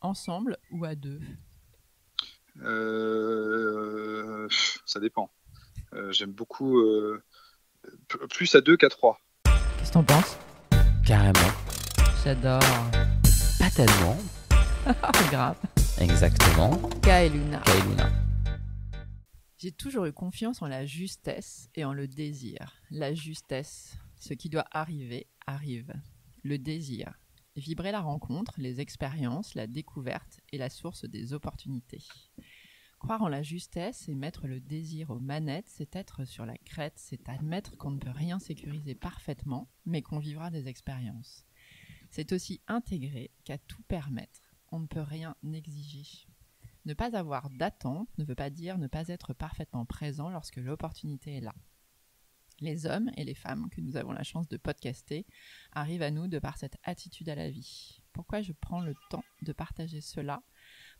ensemble ou à deux? Ça dépend. J'aime beaucoup plus à deux qu'à trois. Qu'est-ce que t'en penses? Carrément. J'adore. Pas tellement. Grave. Exactement. Kai et Luna. Kailuna. J'ai toujours eu confiance en la justesse et en le désir. La justesse, ce qui doit arriver, arrive. Le désir, vibrer la rencontre, les expériences, la découverte est la source des opportunités. Croire en la justesse et mettre le désir aux manettes, c'est être sur la crête, c'est admettre qu'on ne peut rien sécuriser parfaitement, mais qu'on vivra des expériences. C'est aussi intégrer qu'à tout permettre, on ne peut rien exiger. Ne pas avoir d'attente ne veut pas dire ne pas être parfaitement présent lorsque l'opportunité est là. Les hommes et les femmes que nous avons la chance de podcaster arrivent à nous de par cette attitude à la vie. Pourquoi je prends le temps de partager cela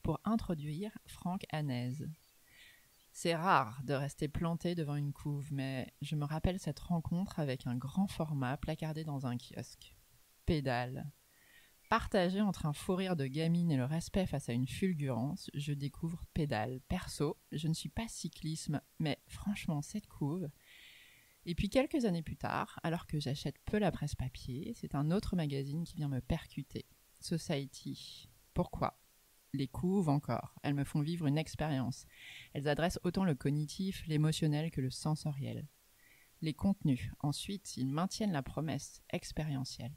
pour introduire Franck Hanez. C'est rare de rester planté devant une couve, mais je me rappelle cette rencontre avec un grand format placardé dans un kiosque. Pédale. Partagé entre un fou rire de gamine et le respect face à une fulgurance, je découvre Pédale. Perso, je ne suis pas cyclisme, mais franchement, cette couve. Et puis quelques années plus tard, alors que j'achète peu la presse papier, c'est un autre magazine qui vient me percuter. Society. Pourquoi ? Les couves encore, elles me font vivre une expérience. Elles adressent autant le cognitif, l'émotionnel que le sensoriel. Les contenus, ensuite, ils maintiennent la promesse expérientielle.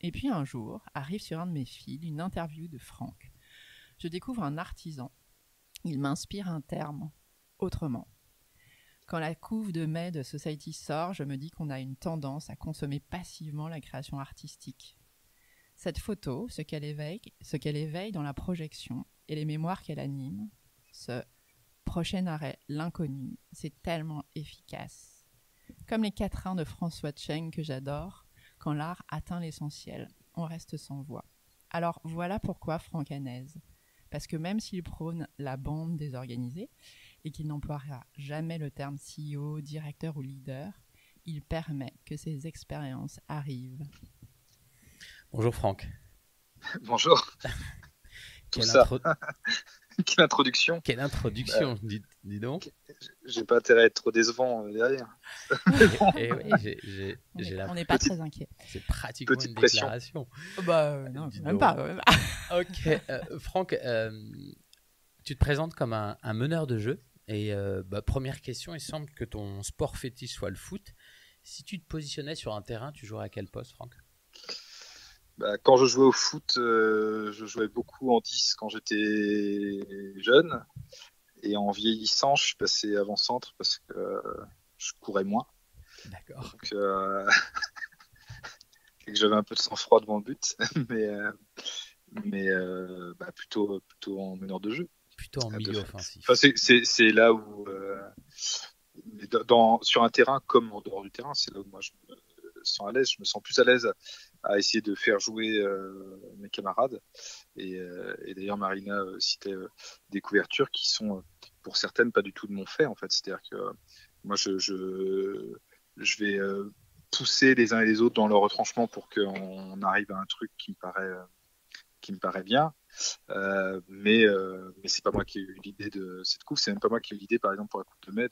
Et puis un jour, arrive sur un de mes fils une interview de Franck. Je découvre un artisan. Il m'inspire un terme, autrement. Quand la couve de mai de Society sort, je me dis qu'on a une tendance à consommer passivement la création artistique. Cette photo, ce qu'elle éveille dans la projection et les mémoires qu'elle anime, ce prochain arrêt, l'inconnu, c'est tellement efficace. Comme les quatrains de François Tcheng que j'adore, quand l'art atteint l'essentiel, on reste sans voix. Alors voilà pourquoi Franck Hanez. Parce que même s'il prône la bande désorganisée et qu'il n'emploiera jamais le terme CEO, directeur ou leader, il permet que ces expériences arrivent. Bonjour Franck. Bonjour. Tout Quelle, ça. Quelle introduction. Quelle introduction, dis donc. J'ai pas intérêt à être trop décevant derrière. Et oui, on n'est pas très inquiet. C'est pratiquement petite une pression. déclaration. Non, Dis même donc. pas. Ok, Franck, tu te présentes comme un meneur de jeu. Et première question, il semble que ton sport fétiche soit le foot. Si tu te positionnais sur un terrain, tu jouerais à quel poste, Franck ? Quand je jouais au foot, je jouais beaucoup en 10 quand j'étais jeune. Et en vieillissant, je suis passé avant-centre parce que je courais moins. D'accord. Donc, et que j'avais un peu de sang-froid devant le but. mais plutôt en meneur de jeu. Plutôt en milieu offensif. Enfin, c'est là où, sur un terrain comme en dehors du terrain, c'est là où moi je me sens à l'aise. Je me sens plus à l'aise à essayer de faire jouer mes camarades. Et d'ailleurs, Marina citait des couvertures qui sont, pour certaines, pas du tout de mon fait, en fait. C'est-à-dire que moi, je vais pousser les uns et les autres dans leur retranchement pour qu'on arrive à un truc qui me paraît bien. Mais c'est pas moi qui ai eu l'idée de cette couve. C'est même pas moi qui ai eu l'idée, par exemple, pour la coupe de mai,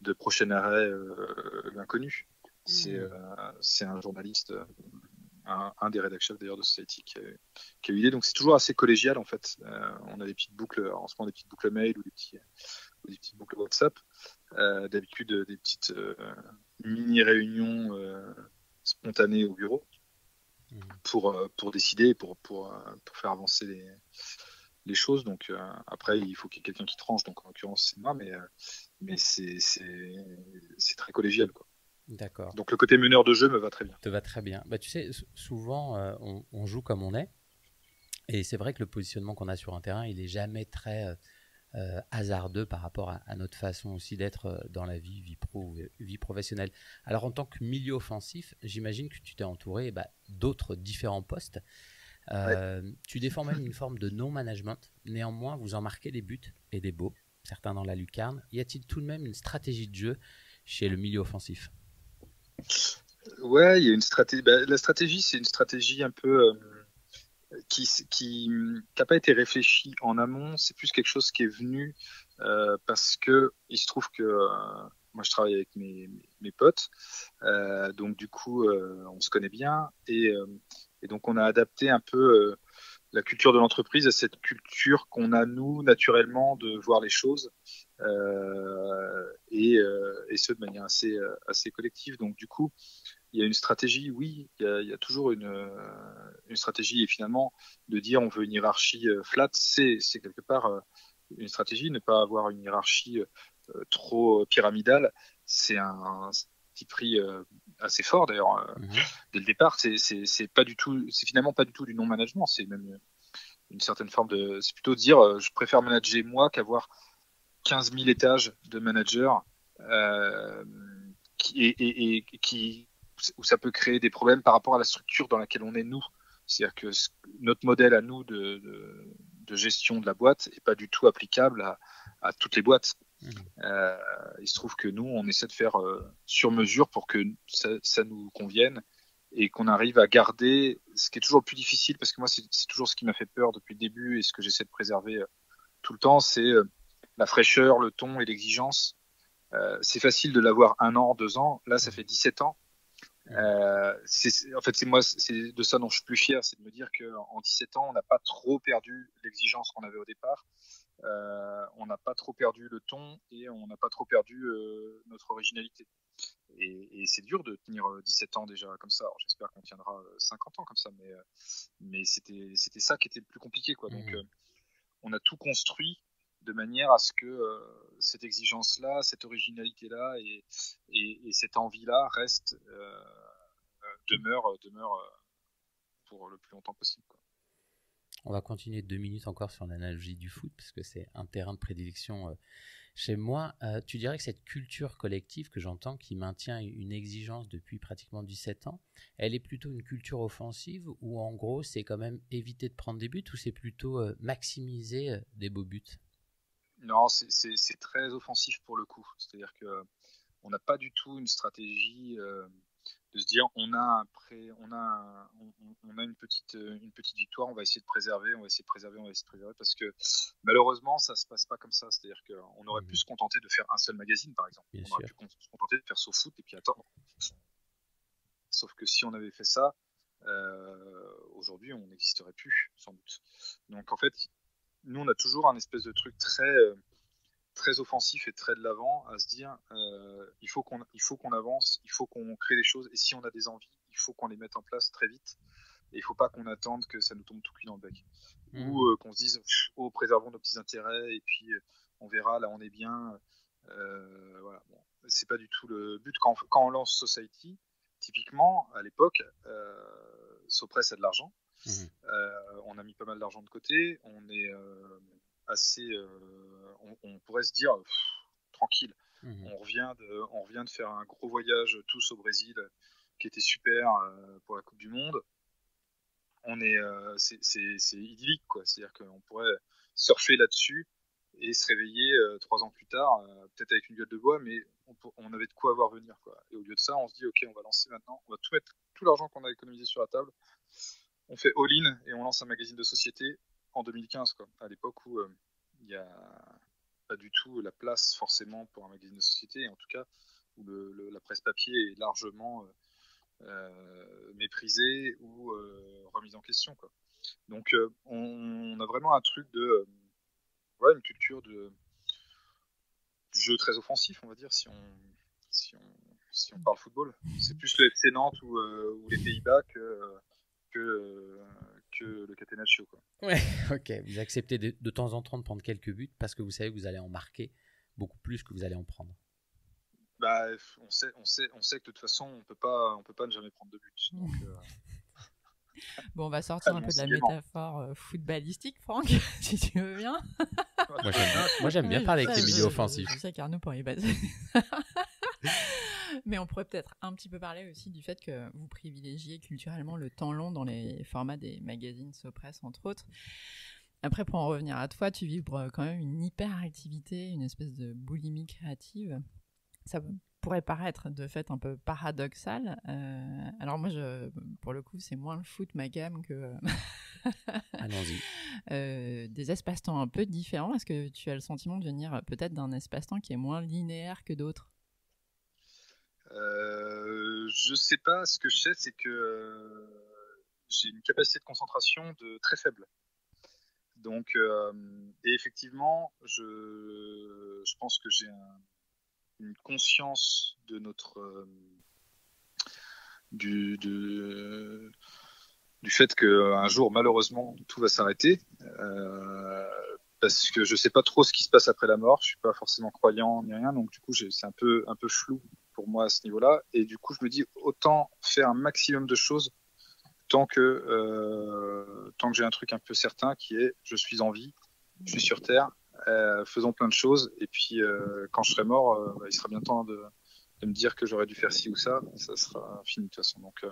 de prochain arrêt l'inconnu. C'est un journaliste, un des rédacteurs d'ailleurs de Society qui a eu l'idée. Donc c'est toujours assez collégial en fait. On a des petites boucles, en ce moment des petites boucles mail ou des petites boucles WhatsApp. D'habitude des petites mini réunions spontanées au bureau pour décider, pour faire avancer les choses. Donc après il faut qu'il y ait quelqu'un qui tranche. Donc en l'occurrence c'est moi, mais c'est très collégial quoi. D'accord. Donc le côté meneur de jeu me va très bien. Te va très bien. Tu sais, souvent on joue comme on est, et c'est vrai que le positionnement qu'on a sur un terrain, il est jamais très hasardeux par rapport à notre façon aussi d'être dans la vie pro ou vie professionnelle. Alors en tant que milieu offensif, j'imagine que tu t'es entouré d'autres différents postes. Ouais. Tu défends même une forme de non-management. Néanmoins, vous en marquez des buts et des beaux, certains dans la lucarne. Y a-t-il tout de même une stratégie de jeu chez le milieu offensif ? Ouais, il y a une stratégie. La stratégie, c'est une stratégie un peu qui n'a pas été réfléchi en amont. C'est plus quelque chose qui est venu parce que il se trouve que moi je travaille avec mes potes, donc du coup on se connaît bien et donc on a adapté un peu la culture de l'entreprise à cette culture qu'on a nous naturellement de voir les choses et ce de manière assez collective. Donc du coup il y a une stratégie, oui, il y a toujours une stratégie et finalement de dire on veut une hiérarchie flat, c'est quelque part une stratégie, ne pas avoir une hiérarchie trop pyramidale, c'est un petit prix assez fort d'ailleurs. Dès le départ, c'est pas du tout, c'est finalement pas du tout du non-management, c'est même une certaine forme de, c'est plutôt de dire je préfère manager moi qu'avoir 15 000 étages de managers qui où ça peut créer des problèmes par rapport à la structure dans laquelle on est nous. C'est-à-dire que notre modèle à nous de gestion de la boîte est pas du tout applicable à toutes les boîtes. Il se trouve que nous, on essaie de faire sur mesure pour que ça nous convienne et qu'on arrive à garder ce qui est toujours le plus difficile, parce que moi, c'est toujours ce qui m'a fait peur depuis le début et ce que j'essaie de préserver tout le temps, c'est la fraîcheur, le ton et l'exigence. C'est facile de l'avoir 1 an, 2 ans. Là, ça fait 17 ans. En fait, c'est de ça dont je suis plus fier, c'est de me dire qu'en 17 ans, on n'a pas trop perdu l'exigence qu'on avait au départ. On n'a pas trop perdu le ton et on n'a pas trop perdu notre originalité. Et c'est dur de tenir 17 ans déjà comme ça. Alors, j'espère qu'on tiendra 50 ans comme ça, mais c'était ça qui était le plus compliqué, quoi. Donc, on a tout construit de manière à ce que cette exigence-là, cette originalité-là et cette envie-là reste demeure pour le plus longtemps possible, quoi. On va continuer 2 minutes encore sur l'analogie du foot, parce que c'est un terrain de prédilection chez moi. Tu dirais que cette culture collective que j'entends, qui maintient une exigence depuis pratiquement 17 ans, elle est plutôt une culture offensive, ou en gros c'est quand même éviter de prendre des buts, ou c'est plutôt maximiser des beaux buts? Non, c'est très offensif pour le coup. C'est-à-dire qu'on n'a pas du tout une stratégie de se dire on a une petite victoire, on va essayer de préserver, parce que malheureusement ça se passe pas comme ça. C'est-à-dire qu'on aurait pu se contenter de faire un seul magazine par exemple. Bien on aurait sûr. pu se contenter de faire SoFoot et puis attendre. Sauf que si on avait fait ça, aujourd'hui on n'existerait plus sans doute. Donc en fait, nous on a toujours un espèce de truc très offensif et très de l'avant à se dire il faut qu'on avance, il faut qu'on crée des choses et si on a des envies, il faut qu'on les mette en place très vite et il faut pas qu'on attende que ça nous tombe tout cuit dans le bec ou qu'on se dise oh préservons nos petits intérêts et puis on verra là on est bien voilà. Bon, c'est pas du tout le but quand on lance Society typiquement à l'époque Sopress a de l'argent. On a mis pas mal d'argent de côté, on est assez on pourrait se dire tranquille. On revient de faire un gros voyage tous au Brésil qui était super pour la Coupe du Monde. On est c'est idyllique quoi, c'est-à-dire qu'on pourrait surfer là-dessus et se réveiller 3 ans plus tard peut-être avec une gueule de bois, mais on avait de quoi voir venir quoi. Et au lieu de ça on se dit ok on va lancer maintenant, on va tout mettre, tout l'argent qu'on a économisé sur la table, on fait all-in et on lance un magazine de société en 2015 quoi, à l'époque où il y a pas du tout la place forcément pour un magazine de société, et en tout cas où la presse papier est largement méprisée ou remise en question quoi. Donc on a vraiment un truc de une culture du jeu très offensif on va dire si on parle football. C'est plus le FC Nantes ou les Pays-Bas que le Catenaccio quoi. Ouais, ok. Vous acceptez de temps en temps de prendre quelques buts parce que vous savez que vous allez en marquer beaucoup plus que vous allez en prendre. Bah, on sait que de toute façon on peut pas ne jamais prendre de but. Donc, bon, on va sortir un peu de la métaphore footballistique, Franck, si tu veux bien. Moi j'aime bien parler avec les milieux offensifs. Je sais qu'Arnaud pourrait y passer. Mais on pourrait peut-être un petit peu parler aussi du fait que vous privilégiez culturellement le temps long dans les formats des magazines Sopress, entre autres. Après, pour en revenir à toi, tu vibres quand même une hyperactivité, une espèce de boulimie créative. Ça pourrait paraître de fait un peu paradoxal. Alors moi, pour le coup, c'est moins le foot ma gamme que Allons-y. des espaces-temps un peu différents. Est-ce que tu as le sentiment de venir peut-être d'un espace-temps qui est moins linéaire que d'autres? Je sais pas. Ce que je sais, c'est que j'ai une capacité de concentration très faible. Donc, et effectivement, je pense que j'ai une conscience de du fait qu'un jour, malheureusement, tout va s'arrêter. Parce que je sais pas trop ce qui se passe après la mort. Je suis pas forcément croyant ni rien, donc du coup, c'est un peu flou pour moi à ce niveau-là. Et du coup, je me dis autant faire un maximum de choses tant que j'ai un truc un peu certain qui est je suis en vie, je suis sur Terre, faisons plein de choses. Et puis quand je serai mort, il sera bien temps de me dire que j'aurais dû faire ci ou ça sera fini de toute façon. Donc,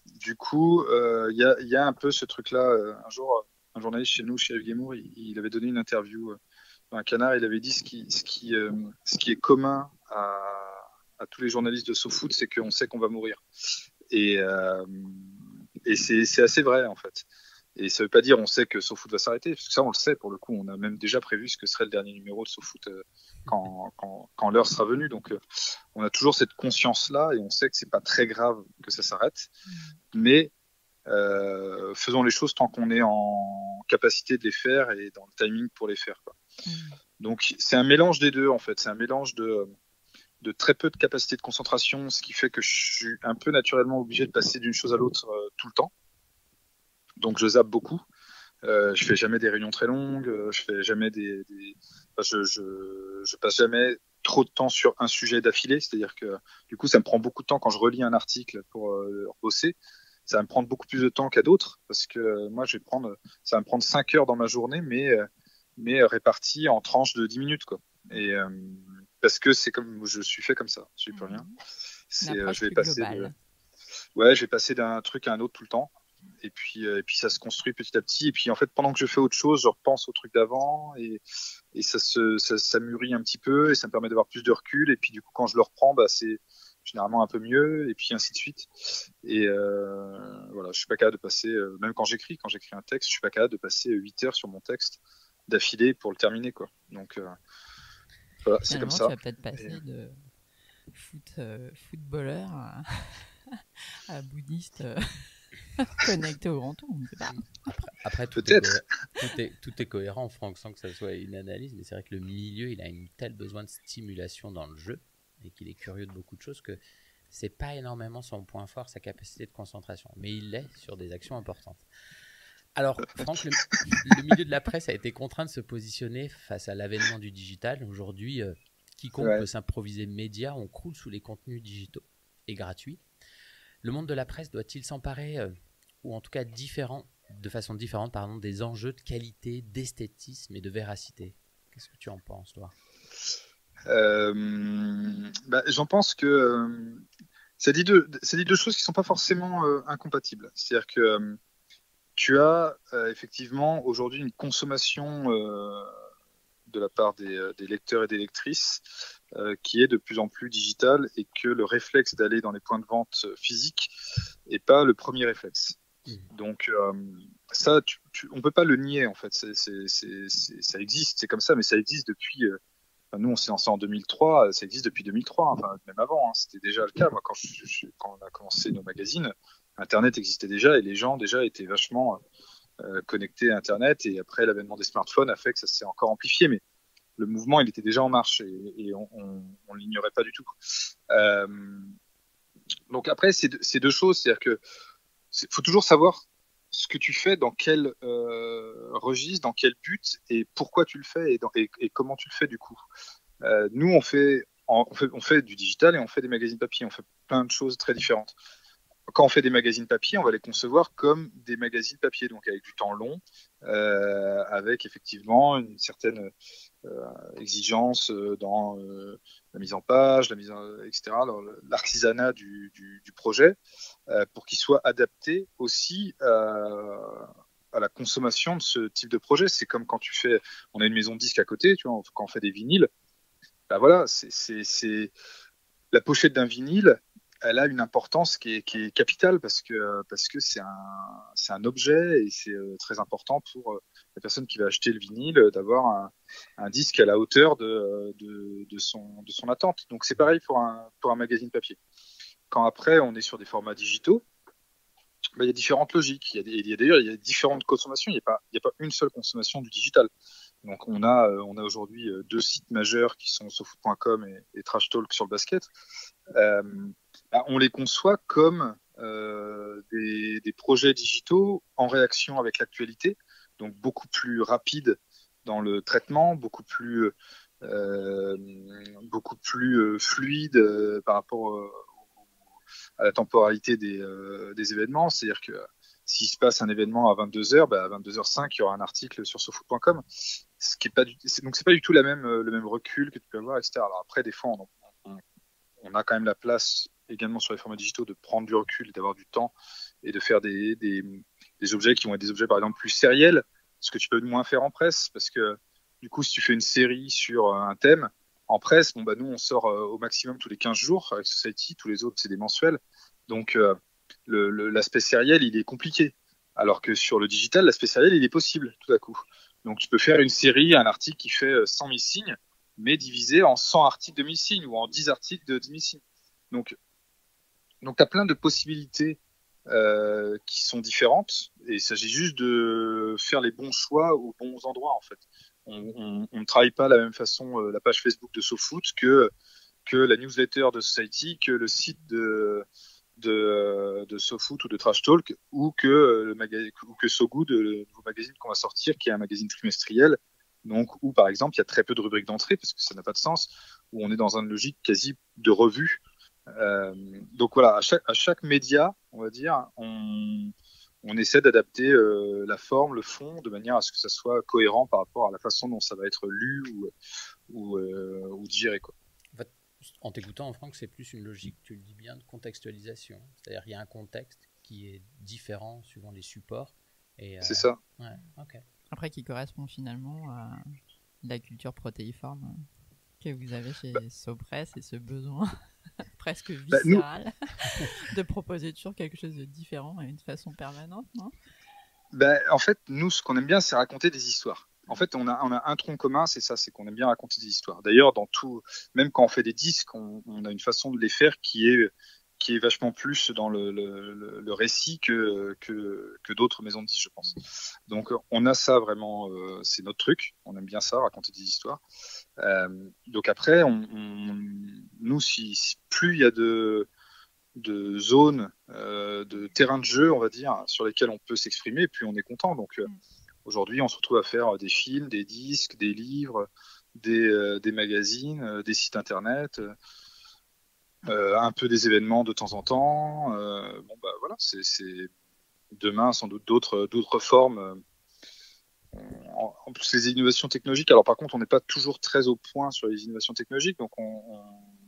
du coup, il y a un peu ce truc-là. Un jour, un journaliste chez nous, chez Yves Guémour, il avait donné une interview dans un canard. Il avait dit ce qui est commun à tous les journalistes de SoFoot, c'est qu'on sait qu'on va mourir. Et c'est assez vrai, en fait. Et ça veut pas dire on sait que SoFoot va s'arrêter, parce que ça, on le sait, pour le coup. On a même déjà prévu ce que serait le dernier numéro de SoFoot quand l'heure sera venue. Donc, on a toujours cette conscience-là et on sait que c'est pas très grave que ça s'arrête. Mais faisons les choses tant qu'on est en capacité de les faire et dans le timing pour les faire, quoi. Donc, c'est un mélange des deux, en fait. C'est un mélange de très peu de capacité de concentration, ce qui fait que je suis un peu naturellement obligé de passer d'une chose à l'autre tout le temps. Donc je zappe beaucoup. Je fais jamais des réunions très longues. Je fais jamais je passe jamais trop de temps sur un sujet d'affilée. C'est-à-dire que du coup, ça me prend beaucoup de temps quand je relis un article pour bosser. Ça va me prendre beaucoup plus de temps qu'à d'autres parce que moi, ça va me prendre 5 heures dans ma journée, mais réparties en tranches de 10 minutes, quoi. Et parce que c'est comme je suis fait comme ça. Je ne peux rien. Je vais passer je vais passer d'un truc à un autre tout le temps. Et puis ça se construit petit à petit. Et puis en fait, pendant que je fais autre chose, je repense au truc d'avant et ça mûrit un petit peu et ça me permet d'avoir plus de recul. Et puis du coup, quand je le reprends, bah, c'est généralement un peu mieux. Et puis ainsi de suite. Et voilà, je suis pas capable de passer, même quand j'écris un texte, je suis pas capable de passer 8 heures sur mon texte d'affilée pour le terminer, quoi. Donc voilà, c'est comme ça. Tu vas peut-être passer de footballeur à bouddhiste connecté au grand tour, on ne sait pas. Après tout est cohérent, Franck, sans que ça soit une analyse, mais c'est vrai que le milieu, il a une telle besoin de stimulation dans le jeu et qu'il est curieux de beaucoup de choses que c'est pas énormément son point fort, sa capacité de concentration, mais il l'est sur des actions importantes. Alors, Franck, le milieu de la presse a été contraint de se positionner face à l'avènement du digital. Aujourd'hui, quiconque peut s'improviser média, on croule sous les contenus digitaux et gratuits. Le monde de la presse doit-il s'emparer, ou en tout cas de façon différente, des enjeux de qualité, d'esthétisme et de véracité? Qu'est-ce que tu en penses, toi? J'en pense que ça dit deux choses qui ne sont pas forcément incompatibles. C'est-à-dire que tu as effectivement aujourd'hui une consommation de la part des lecteurs et des lectrices qui est de plus en plus digitale et que le réflexe d'aller dans les points de vente physiques n'est pas le premier réflexe. Donc ça, on peut pas le nier, en fait. Ça existe, c'est comme ça, mais ça existe depuis... nous, on s'est lancé en 2003, ça existe depuis 2003, enfin, même avant, hein, c'était déjà le cas. Moi, quand on a commencé nos magazines, Internet existait déjà et les gens déjà étaient vachement connectés à Internet. Et après, l'avènement des smartphones a fait que ça s'est encore amplifié, mais le mouvement, il était déjà en marche et on l'ignorait pas du tout. Donc après, c'est deux choses, c'est-à-dire que faut toujours savoir ce que tu fais, dans quel registre, dans quel but et pourquoi tu le fais et comment tu le fais du coup. Nous, on fait du digital et on fait des magazines papier, on fait plein de choses très différentes. Quand on fait des magazines papier, on va les concevoir comme des magazines papier, donc avec du temps long, avec effectivement une certaine exigence dans la mise en page, etc., l'artisanat du projet, pour qu'il soit adapté aussi à la consommation de ce type de projet. C'est comme quand on a une maison de disques à côté, tu vois, quand on fait des vinyles, bah voilà, la pochette d'un vinyle, elle a une importance qui est capitale parce que c'est un objet et c'est très important pour la personne qui va acheter le vinyle d'avoir un disque à la hauteur de son attente. Donc c'est pareil pour un magazine papier. Quand après on est sur des formats digitaux, bah, il y a différentes logiques. D'ailleurs il y a différentes consommations. Il n'y a pas une seule consommation du digital. Donc on a aujourd'hui deux sites majeurs qui sont SoFoot.com et Trash Talk sur le basket. Euh, Bah, on les conçoit comme des projets digitaux en réaction avec l'actualité, donc beaucoup plus rapide dans le traitement, euh, beaucoup plus fluide par rapport à la temporalité des événements. C'est-à-dire que s'il se passe un événement à 22h, bah, à 22h05, il y aura un article sur SoFoot.com. Ce qui est pas donc c'est pas du tout le même recul que tu peux avoir, etc. Alors après, des fois, on a quand même la place également sur les formats digitaux de prendre du recul, d'avoir du temps et de faire des objets qui vont être des objets par exemple plus sériels, ce que tu peux moins faire en presse, parce que du coup si tu fais une série sur un thème, en presse, bon bah nous on sort au maximum tous les 15 jours avec Society, tous les autres c'est des mensuels, donc l'aspect sériel il est compliqué, alors que sur le digital l'aspect sériel il est possible tout à coup. Donc tu peux faire une série, un article qui fait 100 000 signes, mais divisé en 100 articles de 1000 signes ou en 10 articles de 10 000 signes. Donc tu as plein de possibilités qui sont différentes et il s'agit juste de faire les bons choix aux bons endroits en fait. On ne travaille pas de la même façon la page Facebook de SoFoot que la newsletter de Society, que le site de SoFoot ou de Trash Talk ou que So Good, le nouveau magazine qu'on va sortir qui est un magazine trimestriel. Donc, où par exemple, il y a très peu de rubriques d'entrée parce que ça n'a pas de sens, où on est dans une logique quasi de revue. Donc voilà, à chaque média, on va dire, on essaie d'adapter la forme, le fond, de manière à ce que ça soit cohérent par rapport à la façon dont ça va être lu ou digéré, quoi. En fait, en t'écoutant, Franck, c'est plus une logique, tu le dis bien, de contextualisation. C'est-à-dire qu'il y a un contexte qui est différent suivant les supports. C'est ça. Ouais, ok. Après, qui correspond finalement à la culture protéiforme que vous avez chez Sopress et ce besoin presque viscéral de proposer toujours quelque chose de différent et une façon permanente, non? En fait, nous, ce qu'on aime bien, c'est raconter des histoires. En fait, on a un tronc commun, c'est ça, c'est qu'on aime bien raconter des histoires. D'ailleurs, dans tout, même quand on fait des disques, on a une façon de les faire qui est vachement plus dans le récit que d'autres maisons de disques, je pense. Donc, on a ça vraiment, c'est notre truc. On aime bien ça, raconter des histoires. Donc après, nous, si plus il y a de zones, de terrains de jeu, on va dire, sur lesquels on peut s'exprimer, plus on est content. Donc aujourd'hui, on se retrouve à faire des films, des disques, des livres, des magazines, des sites internet, un peu des événements de temps en temps. Bon bah voilà, c'est demain sans doute d'autres formes. En plus, les innovations technologiques. Alors par contre, on n'est pas toujours très au point sur les innovations technologiques, donc on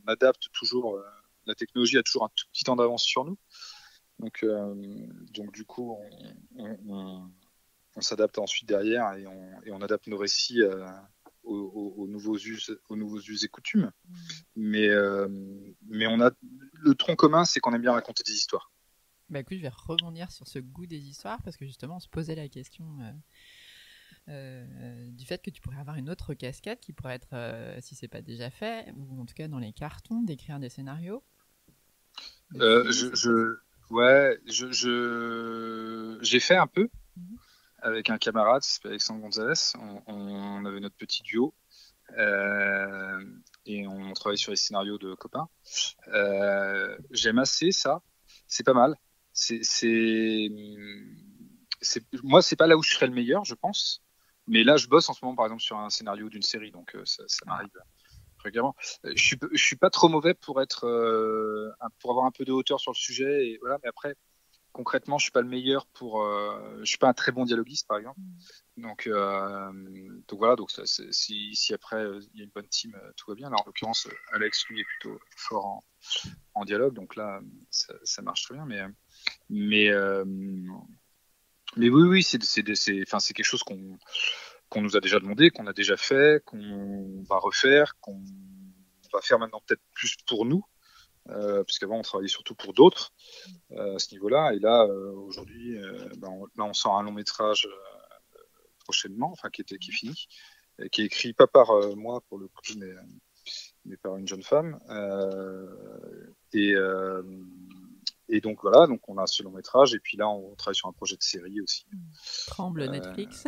adapte toujours. La technologie a toujours un tout petit temps d'avance sur nous. Donc du coup, on s'adapte ensuite derrière et on adapte nos récits aux nouveaux us et coutumes. Mais on a le tronc commun, c'est qu'on aime bien raconter des histoires. Bah écoute, je vais rebondir sur ce goût des histoires parce que justement, on se posait la question du fait que tu pourrais avoir une autre casquette qui pourrait être, si c'est pas déjà fait, ou en tout cas dans les cartons, d'écrire des scénarios. J'ai fait un peu avec un camarade, qui s'appelle Alexandre Gonzalez. On avait notre petit duo et on travaillait sur les scénarios de copains. J'aime assez ça, c'est pas mal. Moi, c'est pas là où je serais le meilleur, je pense. Mais là, je bosse en ce moment, par exemple, sur un scénario d'une série, donc ça m'arrive régulièrement. Je suis pas trop mauvais pour avoir un peu de hauteur sur le sujet, et voilà. Mais après, concrètement, je suis pas le meilleur je suis pas un très bon dialoguiste, par exemple. Donc voilà. Donc si après il y a une bonne team, tout va bien. Là, en l'occurrence, Alex lui est plutôt fort en dialogue, donc là, ça marche très bien. Mais oui, c'est quelque chose qu'on nous a déjà demandé, qu'on a déjà fait, qu'on va refaire, qu'on va faire maintenant peut-être plus pour nous. puisqu'avant on travaillait surtout pour d'autres à ce niveau-là. Et là, aujourd'hui, on sort un long métrage prochainement, enfin qui est fini, qui est écrit pas par moi pour le coup, mais par une jeune femme. Et donc voilà, donc on a ce long métrage et puis là on travaille sur un projet de série aussi. Tremble Netflix.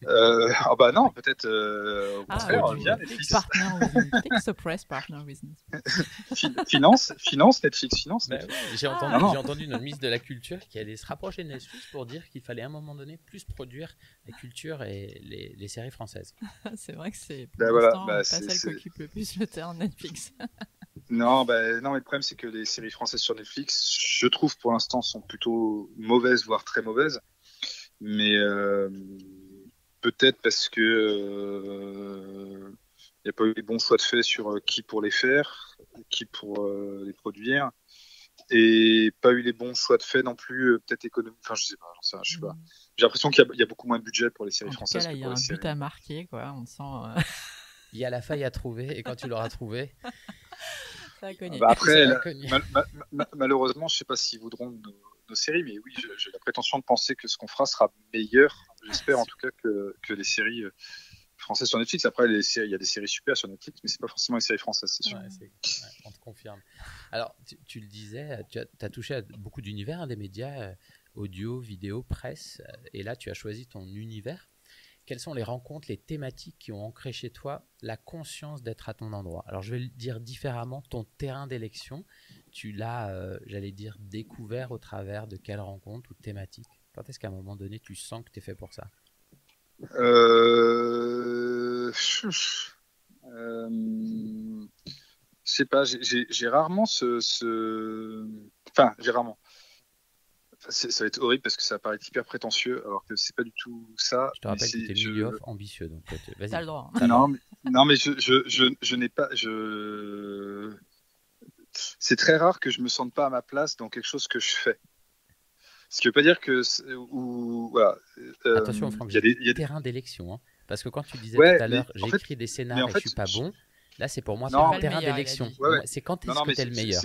Bah non, peut-être au Ah, contraire, viens Netflix. Partner with Netflix, press partner with Netflix. Finance Netflix, finance. Bah, j'ai entendu notre ministre de la Culture qui allait se rapprocher de Netflix pour dire qu'il fallait à un moment donné plus produire la culture et les séries françaises. C'est vrai que c'est pour Bah, l'instant voilà, pas celle qui occupe le plus le terrain Netflix. Non, mais le problème c'est que les séries françaises sur Netflix, je trouve pour l'instant sont plutôt mauvaises, voire très mauvaises. Mais peut-être parce que il n'y a pas eu les bons choix de fait sur qui pour les faire, qui pour les produire, et pas eu les bons choix de fait non plus, peut-être économique. Enfin, je sais pas, je sais pas. J'ai l'impression qu'il y a beaucoup moins de budget pour les séries françaises. En tout cas, là, il y a un but à marquer, quoi. On sent. Il y a la faille à trouver, et quand tu l'auras trouvé. Ça a cogné. Bah après, malheureusement, je sais pas s'ils voudront nos séries, mais oui, j'ai la prétention de penser que ce qu'on fera sera meilleur. J'espère en tout cas que les séries françaises sur Netflix. Après, il y a des séries super sur Netflix, mais c'est pas forcément les séries françaises, c'est sûr. Ouais, on te confirme. Alors, tu le disais, tu as touché à beaucoup d'univers, des médias, audio, vidéo, presse, et là, tu as choisi ton univers. Quelles sont les rencontres, les thématiques qui ont ancré chez toi la conscience d'être à ton endroit? Alors, je vais le dire différemment, ton terrain d'élection, tu l'as, j'allais dire, découvert au travers de quelles rencontres ou thématiques? Quand est-ce qu'à un moment donné, tu sens que tu es fait pour ça? Je sais pas, j'ai rarement Enfin, j'ai rarement. Ça va être horrible parce que ça paraît hyper prétentieux, alors que c'est pas du tout ça. Je te rappelle que tu es milieu off ambitieux, donc vas-y. T'as le droit. Non, mais je n'ai pas. C'est très rare que je me sente pas à ma place dans quelque chose que je fais. Ce qui veut pas dire que voilà. Attention, Franck, il y a des terrains d'élection, hein, parce que quand tu disais tout à l'heure, j'écris des scénarios et je suis pas bon. Là, c'est pour moi pas un terrain d'élection. C'est quand est-ce que tu es le meilleur?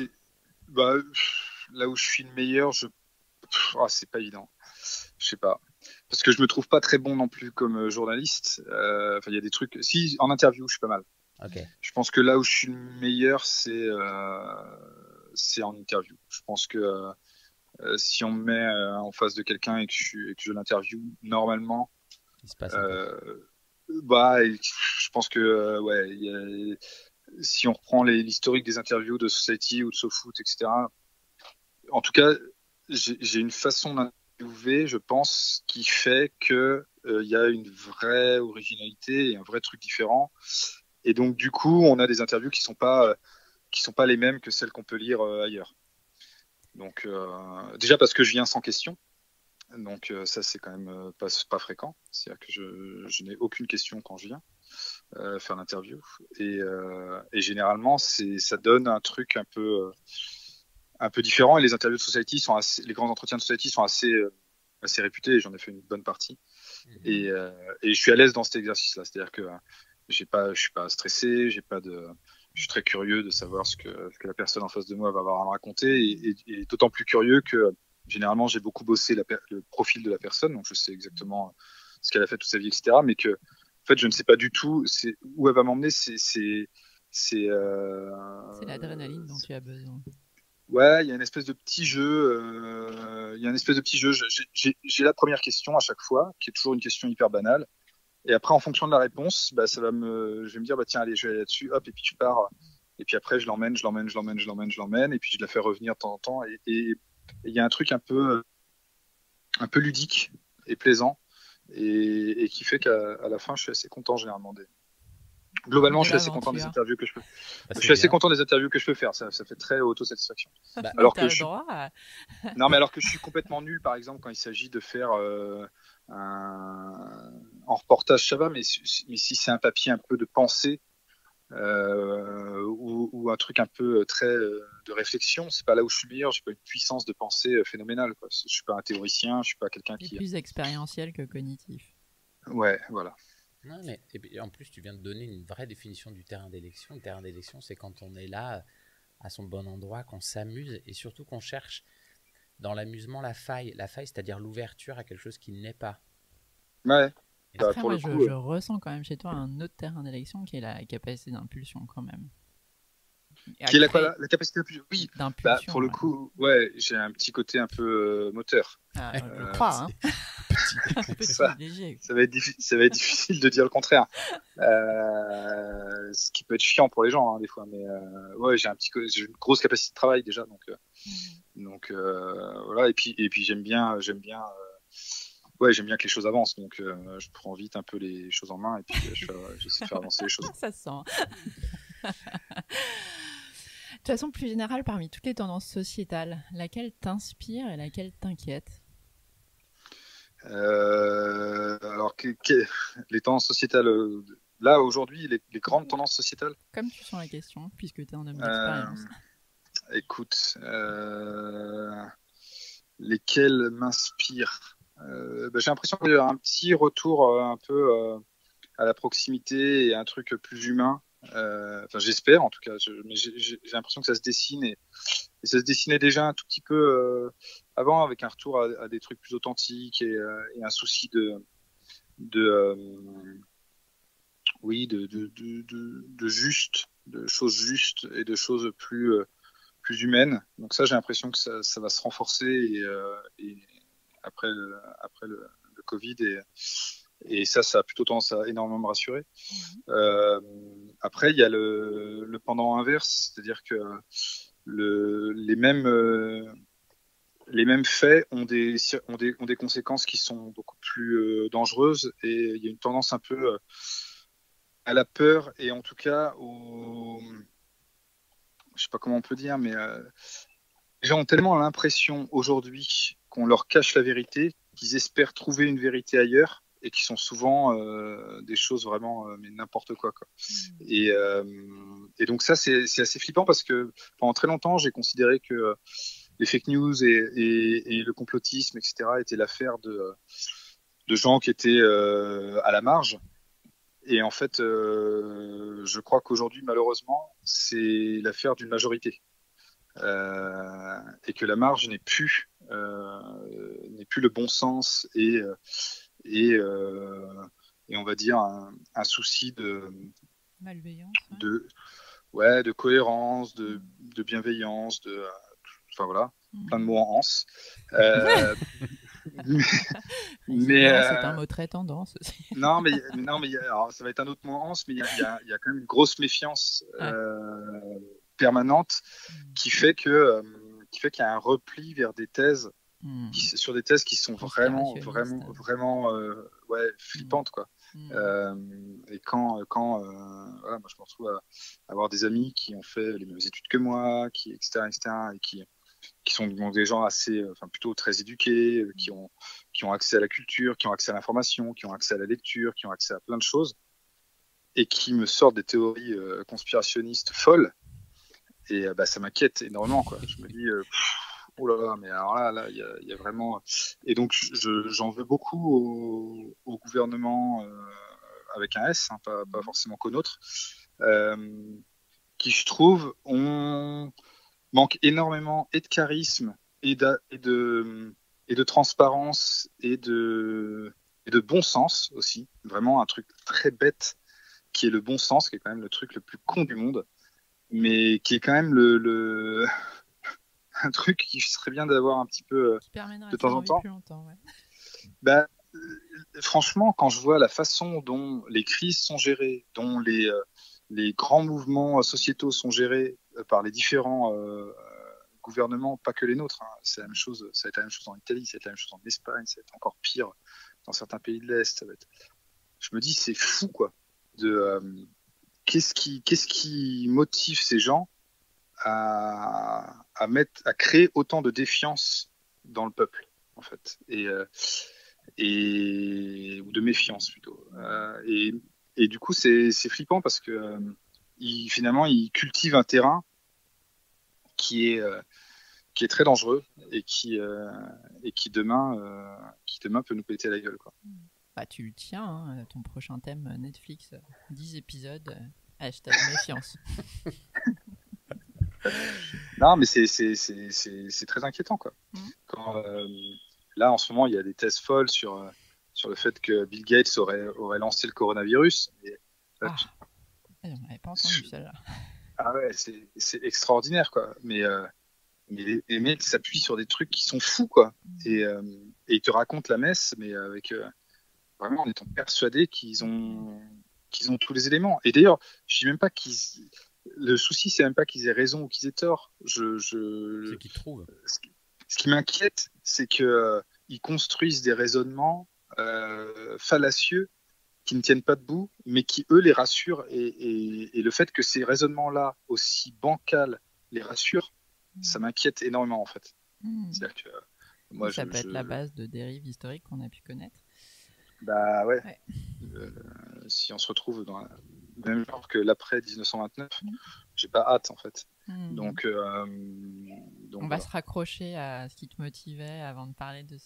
Là où je suis le meilleur, c'est pas évident. Je sais pas. Parce que je me trouve pas très bon non plus comme journaliste. Il y a des trucs. Si, en interview, je suis pas mal. Okay. Je pense que là où je suis le meilleur, c'est en interview. Je pense que si on me met en face de quelqu'un et que je l'interview, normalement, il se passe je pense que si on reprend l'historique des interviews de Society ou de SoFoot, etc. En tout cas, j'ai une façon d'interviewer, je pense, qui fait que y a une vraie originalité et un vrai truc différent. Et donc du coup, on a des interviews qui sont pas les mêmes que celles qu'on peut lire ailleurs. Donc déjà parce que je viens sans question. Donc ça c'est quand même pas fréquent. C'est-à-dire que je n'ai aucune question quand je viens faire l'interview. Et généralement ça donne un truc un peu différent. Et les interviews de Society les grands entretiens de Society sont assez réputés. Et j'en ai fait une bonne partie. Et je suis à l'aise dans cet exercice-là. C'est-à-dire que je suis pas stressé. Je suis très curieux de savoir ce que la personne en face de moi va avoir à me raconter. Et d'autant plus curieux que généralement, j'ai beaucoup bossé le profil de la personne, donc je sais exactement ce qu'elle a fait toute sa vie, etc. Mais que, en fait, je ne sais pas du tout où elle va m'emmener. C'est l'adrénaline dont tu as besoin. Ouais, il y a une espèce de petit jeu. J'ai la première question à chaque fois, qui est toujours une question hyper banale. Et après, en fonction de la réponse, je vais me dire, tiens, allez, je vais aller là-dessus, hop, et puis tu pars. Et puis après, je l'emmène, et puis je la fais revenir de temps en temps. Et il y a un truc un peu ludique et plaisant et qui fait qu'à la fin je suis assez content généralement globalement je suis assez content des interviews que je peux je suis assez content des interviews que je peux faire, ça fait très autosatisfaction. Alors que non mais alors que je suis complètement nul par exemple quand il s'agit de faire en reportage ça va, mais si c'est un papier un peu de pensée ou un truc un peu très de réflexion, c'est pas là où je suis meilleur. J'ai pas une puissance de pensée phénoménale, quoi. Je suis pas un théoricien, je suis pas quelqu'un qui plus expérientiel que cognitif. Ouais, voilà. Non, mais en plus tu viens de donner une vraie définition du terrain d'élection. Le terrain d'élection, c'est quand on est là à son bon endroit, qu'on s'amuse et surtout qu'on cherche dans l'amusement la faille, c'est-à-dire l'ouverture à quelque chose qui n'est pas. Ouais. Après, pour moi, le coup, je ressens quand même chez toi un autre terrain d'élection qui est la capacité d'impulsion quand même. qui est la capacité d'impulsion. Oui, d'impulsion, pour le coup, ouais, j'ai un petit côté un peu moteur. Je crois, hein. Petit, ça, léger. ça va être difficile de dire le contraire. Ce qui peut être chiant pour les gens, hein, des fois. Mais ouais, j'ai une grosse capacité de travail déjà, donc voilà. Et puis j'aime bien ouais, j'aime bien que les choses avancent, donc je prends vite un peu les choses en main et puis j'essaie de faire avancer les choses. Ça se sent. De façon plus générale, parmi toutes les tendances sociétales, laquelle t'inspire et laquelle t'inquiète? Alors, les tendances sociétales, là, aujourd'hui, les grandes tendances sociétales. Comme tu sens la question, puisque tu es un homme d'expérience. Écoute, lesquelles m'inspirent j'ai l'impression qu'il y a un petit retour un peu à la proximité et un truc plus humain. Enfin, j'espère en tout cas, mais j'ai l'impression que ça se dessine et ça se dessinait déjà un tout petit peu avant, avec un retour à des trucs plus authentiques et un souci oui, de juste, de choses justes et de choses plus humaines. Donc ça, j'ai l'impression que ça va se renforcer et après le Covid et ça a plutôt tendance à énormément me rassurer. Après, il y a le pendant inverse, c'est-à-dire que les mêmes faits ont des conséquences qui sont beaucoup plus dangereuses et il y a une tendance un peu à la peur et en tout cas je sais pas comment on peut dire, mais les gens ont tellement l'impression aujourd'hui qu'on leur cache la vérité qu'ils espèrent trouver une vérité ailleurs et qui sont souvent des choses vraiment mais n'importe quoi. Et donc ça c'est assez flippant parce que pendant très longtemps j'ai considéré que les fake news et le complotisme etc étaient l'affaire de gens qui étaient à la marge. Et en fait, je crois qu'aujourd'hui, malheureusement, c'est l'affaire d'une majorité. Et que la marge n'est plus le bon sens et on va dire un souci de malveillance, de cohérence, de bienveillance, enfin voilà, plein de mots en anse. Mais c'est un mot très tendance aussi. non, mais alors, ça va être un autre mot en anse, mais il y a quand même une grosse méfiance permanente qui fait qu'il y a un repli vers des thèses sur des thèses qui sont vraiment flippantes quoi. Et quand voilà, moi je me retrouve à avoir des amis qui ont fait les mêmes études que moi, etc., et qui sont des gens assez plutôt très éduqués, qui ont accès à la culture, qui ont accès à l'information, qui ont accès à la lecture, qui ont accès à plein de choses et qui me sortent des théories conspirationnistes folles. Et ça m'inquiète énormément quoi. Je me dis oh là là, mais alors là, il y a vraiment. Et donc, j'en veux beaucoup au gouvernement avec un S, hein, pas forcément qu'au nôtre, qui, je trouve, manque énormément et de charisme et de transparence et de bon sens aussi. Vraiment un truc très bête qui est le bon sens, qui est quand même le truc le plus con du monde, mais qui est quand même un truc qui serait bien d'avoir un petit peu de temps en temps. Plus longtemps, ouais. Franchement, quand je vois la façon dont les crises sont gérées, dont les grands mouvements sociétaux sont gérés par les différents gouvernements, pas que les nôtres, hein. C'est la même chose, ça va être la même chose en Italie, ça va être la même chose en Espagne, ça va être encore pire dans certains pays de l'Est. Je me dis, c'est fou, quoi. Qu'est-ce qui motive ces gens à créer autant de défiance dans le peuple, en fait, ou de méfiance plutôt. Et du coup, c'est flippant parce que finalement, ils cultivent un terrain qui est très dangereux et qui demain peut nous péter la gueule, quoi. Bah, tu le tiens, hein, ton prochain thème Netflix, 10 épisodes, #méfiance. Non, mais c'est très inquiétant, quoi. Quand, là, en ce moment, il y a des thèses folles sur le fait que Bill Gates aurait lancé le coronavirus. Et, Ah, on n'avait pas entendu celle-là. Ah ouais, c'est extraordinaire, quoi. Mais les mecs s'appuient sur des trucs qui sont fous, quoi. Et ils te racontent la messe, mais avec vraiment en étant persuadés qu'ils ont tous les éléments. Et d'ailleurs, je dis même pas qu'ils. Le souci, c'est même pas qu'ils aient raison ou qu'ils aient tort. C'est qu'ils trouvent. Ce qui m'inquiète, c'est que ils construisent des raisonnements fallacieux qui ne tiennent pas debout, mais qui eux les rassurent. Et le fait que ces raisonnements-là, aussi bancals, les rassurent, ça m'inquiète énormément en fait. C'est-à-dire que moi, ça peut être la base de dérives historiques qu'on a pu connaître. Bah ouais. Si on se retrouve dans le même genre que l'après 1929, j'ai pas hâte en fait. Donc on va se raccrocher à ce qui te motivait avant de parler de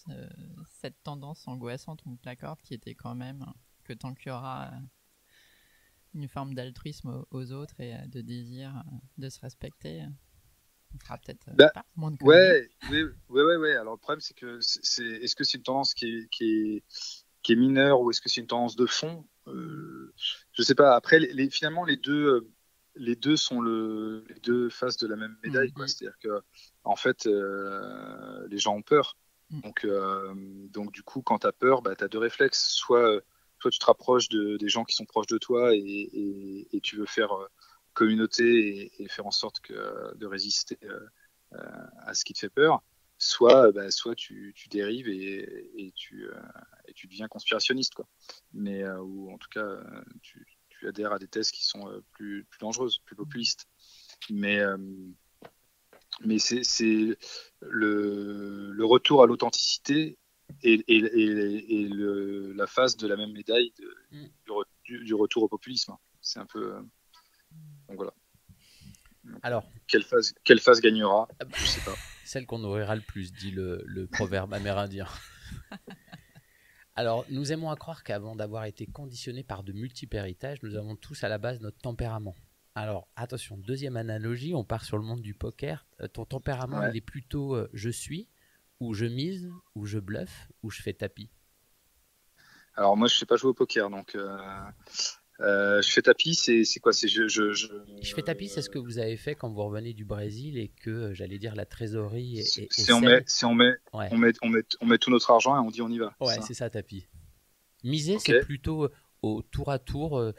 cette tendance angoissante, on te l'accorde, qui était quand même que tant qu'il y aura une forme d'altruisme aux autres et de désir de se respecter, on fera peut-être pas moins de conneries. Ouais. Alors le problème c'est que est-ce que c'est une tendance qui est mineure ou est-ce que c'est une tendance de fond? Je sais pas. Après, finalement, les deux sont les deux faces de la même médaille, quoi. C'est-à-dire que, en fait, les gens ont peur. Donc, du coup, quand tu as peur, bah, tu as deux réflexes. Soit tu te rapproches des gens qui sont proches de toi et tu veux faire communauté et faire en sorte de résister à ce qui te fait peur. Soit tu dérives et tu deviens conspirationniste, quoi. Mais ou en tout cas tu adhères à des thèses qui sont plus dangereuses, plus populistes. Mais c'est le retour à l'authenticité et la face de la même médaille du retour au populisme. C'est un peu donc voilà. Alors, quelle phase gagnera? Je sais pas. Celle qu'on nourrira le plus, dit le proverbe amérindien. Alors, nous aimons à croire qu'avant d'avoir été conditionnés par de multiples héritages, nous avons tous à la base notre tempérament. Alors, attention, deuxième analogie, on part sur le monde du poker. Ton tempérament, il est plutôt je suis, ou je mise, ou je bluffe, ou je fais tapis? Alors moi, je sais pas jouer au poker, donc je fais tapis. C'est quoi? Je fais tapis, c'est ce que vous avez fait quand vous revenez du Brésil et que, j'allais dire, la trésorerie est on met tout notre argent et on dit on y va. Ouais, c'est ça, tapis. Miser, c'est plutôt au tour à tour,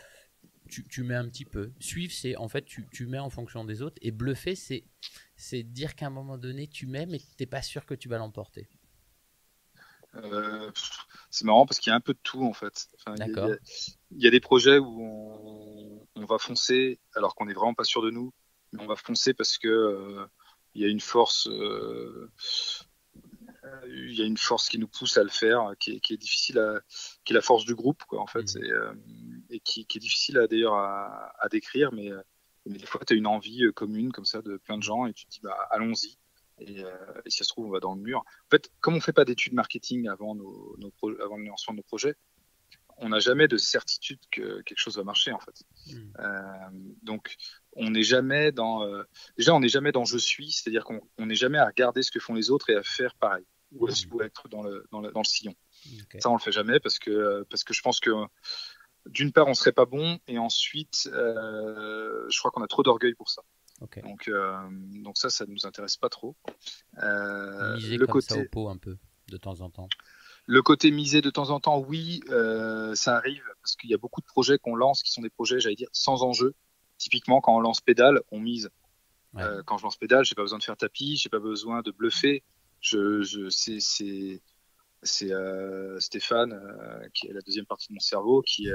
tu mets un petit peu. Suivre, c'est en fait, tu mets en fonction des autres. Et bluffer, c'est dire qu'à un moment donné, tu mets, mais t'es pas sûr que tu vas l'emporter. C'est marrant parce qu'il y a un peu de tout en fait. Enfin, d'accord. Il y a des projets où on va foncer alors qu'on n'est vraiment pas sûr de nous, mais on va foncer parce que il y a une force qui nous pousse à le faire, qui est difficile qui est la force du groupe, quoi, en fait, et qui est difficile d'ailleurs à décrire, mais des fois tu as une envie commune comme ça de plein de gens et tu te dis bah allons-y. Et si ça se trouve, on va dans le mur. En fait, comme on fait pas d'études marketing avant avant le lancement de nos projets, on n'a jamais de certitude que quelque chose va marcher, en fait. Donc, on n'est jamais déjà, on n'est jamais dans je suis, c'est-à-dire qu'on n'est jamais à regarder ce que font les autres et à faire pareil, ou être dans le sillon. Okay. Ça, on le fait jamais parce que je pense que d'une part, on serait pas bon, et ensuite, je crois qu'on a trop d'orgueil pour ça. Okay. Donc ça nous intéresse pas trop. Miser le comme côté... ça au pot un peu, de temps en temps. Le côté miser de temps en temps, oui, ça arrive, parce qu'il y a beaucoup de projets qu'on lance qui sont des projets, j'allais dire, sans enjeu. Typiquement, quand on lance pédale, on mise. Ouais. Quand je lance pédale, j'ai pas besoin de faire tapis, j'ai pas besoin de bluffer. C'est Stéphane, qui est la deuxième partie de mon cerveau, qui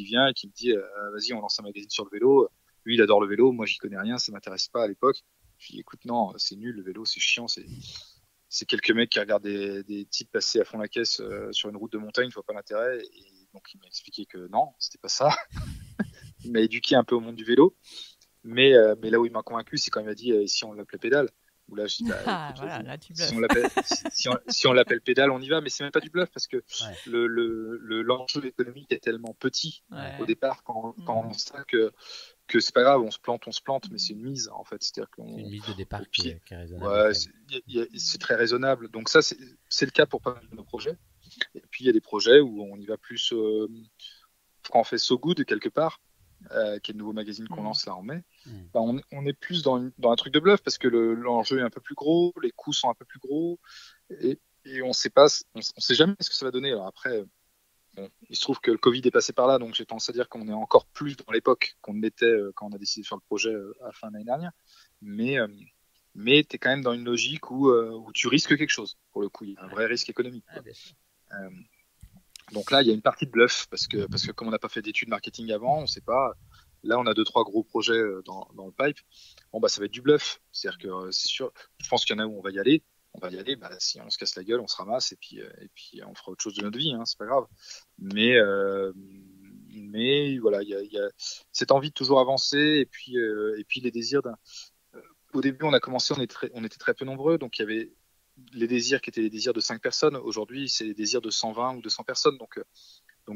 vient et qui me dit vas-y, on lance un magazine sur le vélo. Lui, il adore le vélo, moi, j'y connais rien, ça m'intéresse pas à l'époque. Je dis écoute, non, c'est nul, le vélo, c'est chiant, c'est quelques mecs qui regardent des types passer à fond la caisse sur une route de montagne, je vois pas l'intérêt. Et donc, il m'a expliqué que non, c'était pas ça. Il m'a éduqué un peu au monde du vélo. Mais là où il m'a convaincu, c'est quand il m'a dit si on l'appelait pédale. Où là, je dis bah, écoute, voilà, là, tu bluffes. Si on l'appelle pédale, on y va. Mais c'est même pas du bluff parce que l'enjeu économique est tellement petit au départ quand on lance ça que c'est pas grave, on se plante, mais c'est une mise en fait. C'est-à-dire C'est une mise de départ puis, qui est raisonnable. ouais, c'est très raisonnable. Donc ça, c'est le cas pour pas mal de nos projets. Et puis il y a des projets où on y va plus quand on fait So Good quelque part, qui est le nouveau magazine qu'on lance là en mai. Bah, on est plus dans un truc de bluff parce que l'enjeu est un peu plus gros, les coûts sont un peu plus gros, et on sait pas, on sait jamais ce que ça va donner. Alors après, bon, il se trouve que le Covid est passé par là, donc j'ai tendance à dire qu'on est encore plus dans l'époque qu'on l'était quand on a décidé de faire le projet à la fin de l'année dernière. Mais tu es quand même dans une logique où tu risques quelque chose. Pour le coup, il y a un vrai risque économique. Ah, bien sûr. Donc là, il y a une partie de bluff parce que comme on n'a pas fait d'études marketing avant, on sait pas. Là, on a 2-3 gros projets dans le pipe. Bon, bah, ça va être du bluff. C'est-à-dire que c'est sûr, je pense qu'il y en a où on va y aller. On va y aller. Bah, si on se casse la gueule, on se ramasse et puis on fera autre chose de notre vie. Hein, c'est pas grave. Mais voilà, il y a cette envie de toujours avancer et puis les désirs d'un. Au début, on a commencé, on était très peu nombreux, donc il y avait les désirs qui étaient les désirs de 5 personnes. Aujourd'hui, c'est les désirs de 120 ou 200 personnes. Donc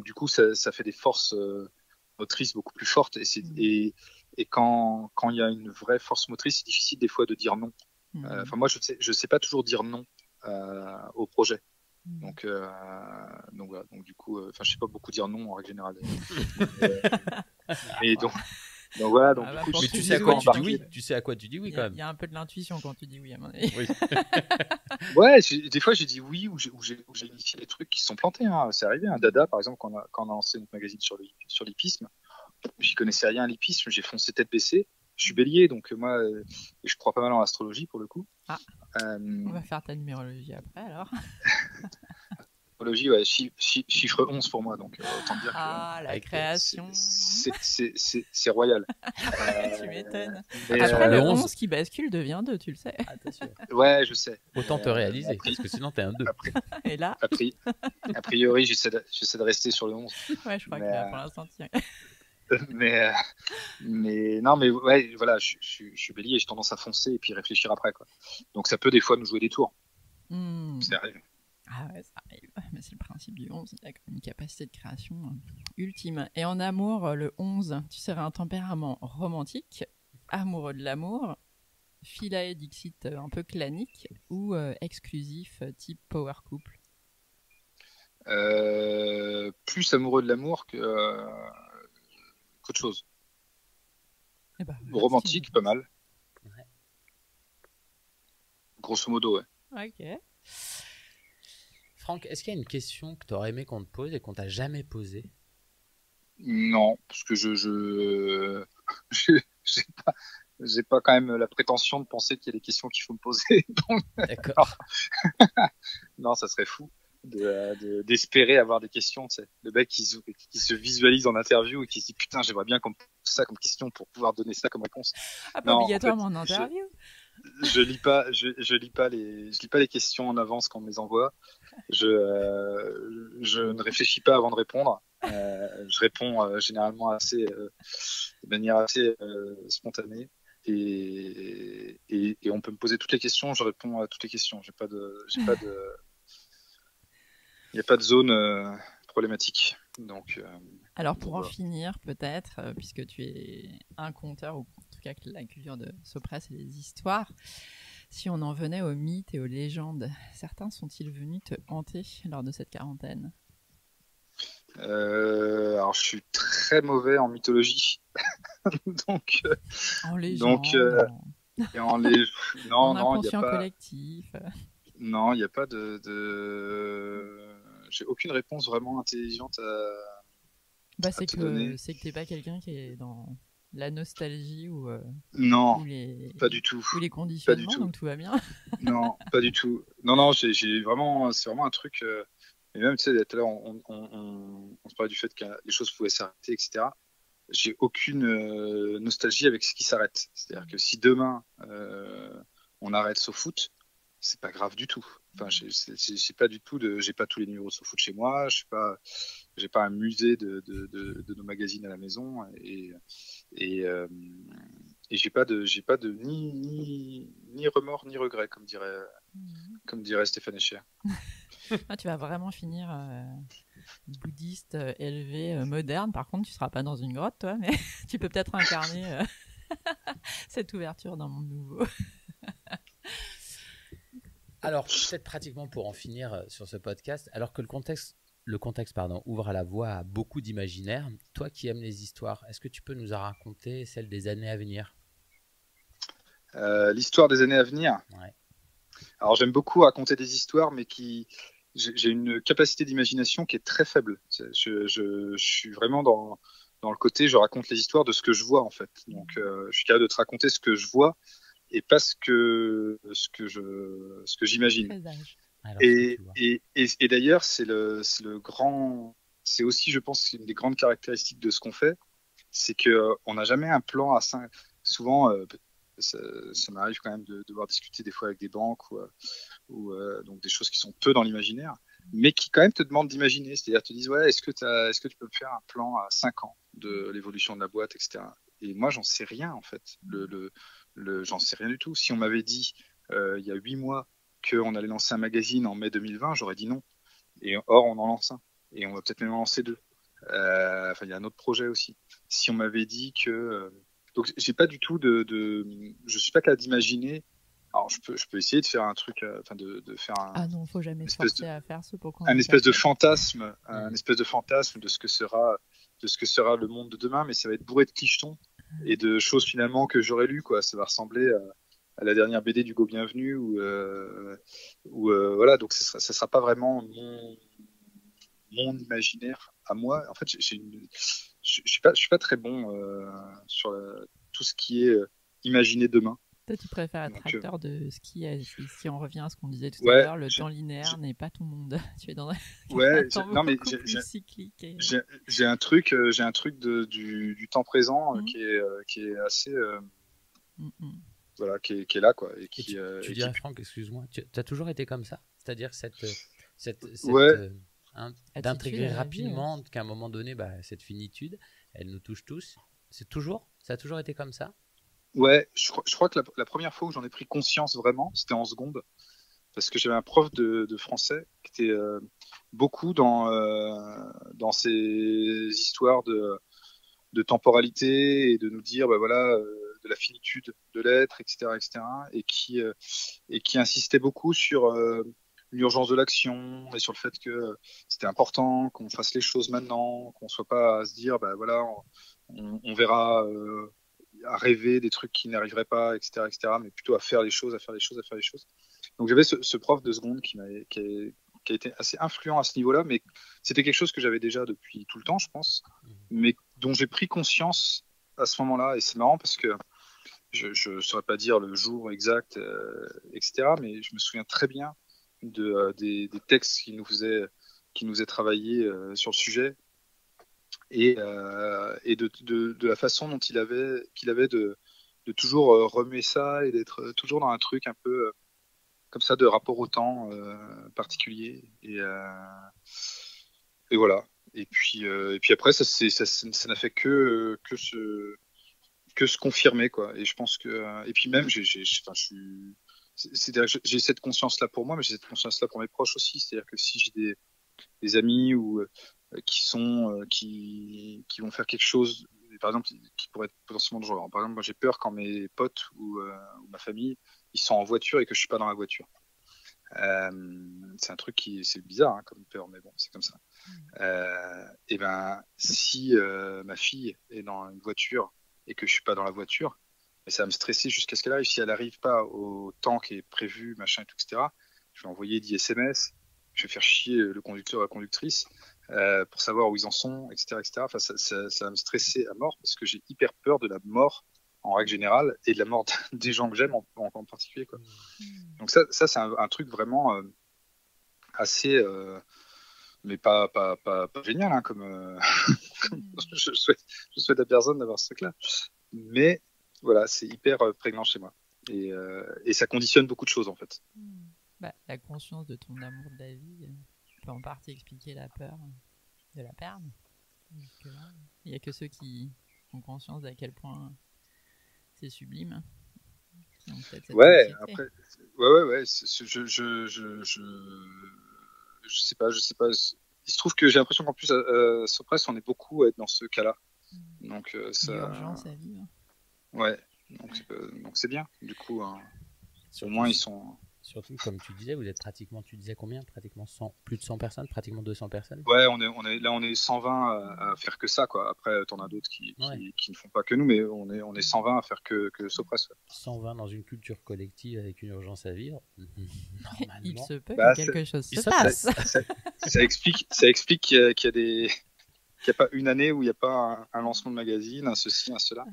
du coup, ça fait des forces motrices beaucoup plus fortes. Et quand il y a une vraie force motrice, c'est difficile des fois de dire non. Enfin, moi, je sais pas toujours dire non au projet. Donc voilà. Donc du coup, je sais pas beaucoup dire non en règle générale. Et donc voilà. Donc du coup, mais tu sais à quoi tu dis oui. Tu sais à quoi tu dis oui quand même. Il y a un peu de l'intuition quand tu dis oui à mon avis. Oui. Ouais, des fois j'ai dit oui ou j'ai initié des trucs qui se sont plantés. Hein. C'est arrivé. Un Dada, par exemple, quand on a lancé notre magazine sur l'hippisme, j'y connaissais rien à l'hippisme, j'ai foncé tête baissée. Je suis bélier, donc moi, je crois pas mal en astrologie pour le coup. Ah. On va faire ta numérologie après alors. Astrologie, ouais, chiffre 11 pour moi, donc autant dire que la création. c'est royal. Tu m'étonnes. Après, le 11 qui bascule devient 2, tu le sais. Ouais, je sais. Autant te réaliser, parce que sinon t'es un 2. Et là a priori, j'essaie de rester sur le 11. Ouais, je crois que pour l'instant, tiens. mais non, mais ouais, voilà, je suis bélier et j'ai tendance à foncer et puis réfléchir après, quoi. Donc ça peut des fois nous jouer des tours. Ça arrive. Ah ouais, ça arrive. Mais c'est le principe du 11. Il y a une capacité de création ultime. Et en amour, le 11, tu serais un tempérament romantique, amoureux de l'amour, philae dixit un peu clanique ou exclusif type power couple. Plus amoureux de l'amour qu'autre chose. Ben, romantique, pas mal. Ouais. Grosso modo, ouais. Ok. Franck, est-ce qu'il y a une question que tu aurais aimé qu'on te pose et qu'on t'a jamais posée? Non, parce que j'ai pas quand même la prétention de penser qu'il y a des questions qu'il faut me poser. Donc, d'accord. Non, ça serait fou d'espérer avoir des questions. Tu sais. Le mec qui se visualise en interview et qui se dit putain, j'aimerais bien qu'on me pose ça comme question pour pouvoir donner ça comme réponse. Ah, pas obligatoirement en interview. Je lis pas les questions en avance quand on me les envoie. Je ne réfléchis pas avant de répondre. Je réponds généralement de manière assez spontanée et on peut me poser toutes les questions. Je réponds à toutes les questions. Il n'y a pas de zone problématique. Donc. Alors pour en finir peut-être, puisque tu es un conteur, ou en tout cas que la culture de Soppresse et les histoires, si on en venait aux mythes et aux légendes, certains sont-ils venus te hanter lors de cette quarantaine? Alors je suis très mauvais en mythologie, donc. En légende. Et en les... Non, non, il n'y a pas. Collectif. Non, il n'y a pas de. J'ai aucune réponse vraiment intelligente à c'est que donner. C'est que t'es pas quelqu'un qui est dans la nostalgie ou non, pas du tout. Ou les conditionnements, pas du tout. Donc tout va bien. Non, pas du tout. Non, j'ai vraiment, c'est vraiment un truc. Et même, tu sais, tout à l'heure, on se parlait du fait que les choses pouvaient s'arrêter, etc. J'ai aucune nostalgie avec ce qui s'arrête. C'est-à-dire que si demain on arrête SoFoot, c'est pas grave du tout. Enfin, j'ai pas du tout j'ai pas tous les numéros de SoFoot chez moi. J'ai pas un musée de nos magazines à la maison et j'ai pas de ni remords ni regrets comme dirait Stéphane Echer. Tu vas vraiment finir bouddhiste élevé, moderne. Par contre, tu seras pas dans une grotte, toi, mais tu peux peut-être incarner cette ouverture d'un monde nouveau. Alors, peut-être pratiquement pour en finir sur ce podcast, alors que le contexte ouvre à la voie à beaucoup d'imaginaire, toi qui aimes les histoires, est-ce que tu peux nous raconter celle des années à venir? L'histoire des années à venir. Ouais. Alors j'aime beaucoup raconter des histoires, mais j'ai une capacité d'imagination qui est très faible. Je suis vraiment dans le côté, je raconte les histoires de ce que je vois en fait. Donc je suis capable de te raconter ce que je vois et pas ce que j'imagine. Alors, Et d'ailleurs c'est aussi je pense une des grandes caractéristiques de ce qu'on fait, c'est que on n'a jamais un plan à 5. Souvent ça m'arrive quand même de devoir discuter des fois avec des banques ou donc des choses qui sont peu dans l'imaginaire, mais qui quand même te demandent d'imaginer. C'est-à-dire te disent ouais, est-ce que tu peux me faire un plan à 5 ans de l'évolution de la boîte, etc. Et moi j'en sais rien en fait. J'en sais rien du tout. Si on m'avait dit il y a 8 mois qu'on allait lancer un magazine en mai 2020, j'aurais dit non. Et or on en lance un. Et on va peut-être même en lancer deux. Enfin il y a un autre projet aussi. Si on m'avait dit que donc j'ai pas du tout je suis pas capable d'imaginer. Alors je peux essayer de faire un truc, enfin de faire Ah non, faut jamais se forcer à faire ce pour qu'on un espèce de fantasme, un espèce de fantasme de ce que sera le monde de demain, mais ça va être bourré de clichetons et de choses finalement que j'aurais lues quoi. Ça va ressembler à la dernière BD d'Hugo Bienvenu ou voilà. Donc ça sera pas vraiment mon imaginaire à moi. En fait, je suis pas très bon sur tout ce qui est imaginé demain. Toi, tu préfères être acteur de ski. Si on revient à ce qu'on disait tout ouais, à l'heure, le temps linéaire n'est pas ton monde. Tu es dans un temps non, mais beaucoup plus cyclique. J'ai un truc du temps présent qui est assez voilà, qui est là quoi. Et qui, tu dirais Franck, excuse-moi, tu as toujours été comme ça, c'est-à-dire d'intégrer rapidement qu'à un moment donné, cette finitude, elle nous touche tous. Ça a toujours été comme ça. Ouais, je crois que la première fois où j'en ai pris conscience vraiment, c'était en seconde, parce que j'avais un prof de français qui était beaucoup dans ces histoires de temporalité et de nous dire, bah voilà, de la finitude de l'être, etc., etc., et qui insistait beaucoup sur l'urgence de l'action et sur le fait que c'était important qu'on fasse les choses maintenant, qu'on soit pas à se dire, bah voilà, on verra. À rêver des trucs qui n'arriveraient pas, etc., etc., mais plutôt à faire les choses, à faire les choses, à faire les choses. Donc j'avais ce prof de seconde qui a été assez influent à ce niveau-là, mais c'était quelque chose que j'avais déjà depuis tout le temps, je pense, mais dont j'ai pris conscience à ce moment-là. Et c'est marrant parce que je ne saurais pas dire le jour exact, etc., mais je me souviens très bien des textes qui nous faisaient travailler sur le sujet. Et de la façon dont qu'il avait de toujours remuer ça et d'être toujours dans un truc un peu comme ça de rapport au temps particulier et voilà. Et puis après ça n'a fait que se confirmer quoi. Et je pense que et puis même j'ai cette conscience là pour moi, mais j'ai cette conscience là pour mes proches aussi. C'est-à-dire que si j'ai des amis ou qui vont faire quelque chose, par exemple, qui pourrait être potentiellement dangereux. Par exemple, moi j'ai peur quand mes potes ou ma famille ils sont en voiture et que je suis pas dans la voiture. C'est un truc c'est bizarre hein, comme peur, mais bon, c'est comme ça. Et ben, si ma fille est dans une voiture et que je suis pas dans la voiture, mais ça va me stresser jusqu'à ce qu'elle arrive. Si elle arrive pas au temps qui est prévu, machin et tout, etc., je vais envoyer 10 SMS, je vais faire chier le conducteur ou la conductrice pour savoir où ils en sont, etc., etc. Enfin, ça va me stresser à mort parce que j'ai hyper peur de la mort en règle générale et de la mort des gens que j'aime en particulier, quoi. Donc ça c'est un truc vraiment assez mais pas génial hein, comme je souhaite à personne d'avoir ce truc là, mais voilà, c'est hyper prégnant chez moi et ça conditionne beaucoup de choses en fait. La conscience de ton amour de la vie peut en partie expliquer la peur de la perdre. Il n'y a que ceux qui ont conscience d'à quel point c'est sublime qui ont peut-être cette ouais anxiété. Après ouais je sais pas il se trouve que j'ai l'impression qu'en plus, Sopress, on est beaucoup à être dans ce cas-là. Donc, ça. L'urgence à vivre. Ouais, donc c'est bien. Du coup, au moins, ils sont. Surtout, comme tu disais, vous êtes pratiquement, tu disais combien? Pratiquement 100, plus de 100 personnes, pratiquement 200 personnes? Ouais, on est 120 à faire que ça, quoi. Après, t'en as d'autres qui ne font pas que nous, mais on est 120 à faire que Sopress. Ouais. 120 dans une culture collective avec une urgence à vivre. Normalement. Il se peut que quelque chose se passe. Ça explique qu'il y a des, qu'il n'y a pas une année où il n'y a pas un lancement de magazine, un ceci, un cela.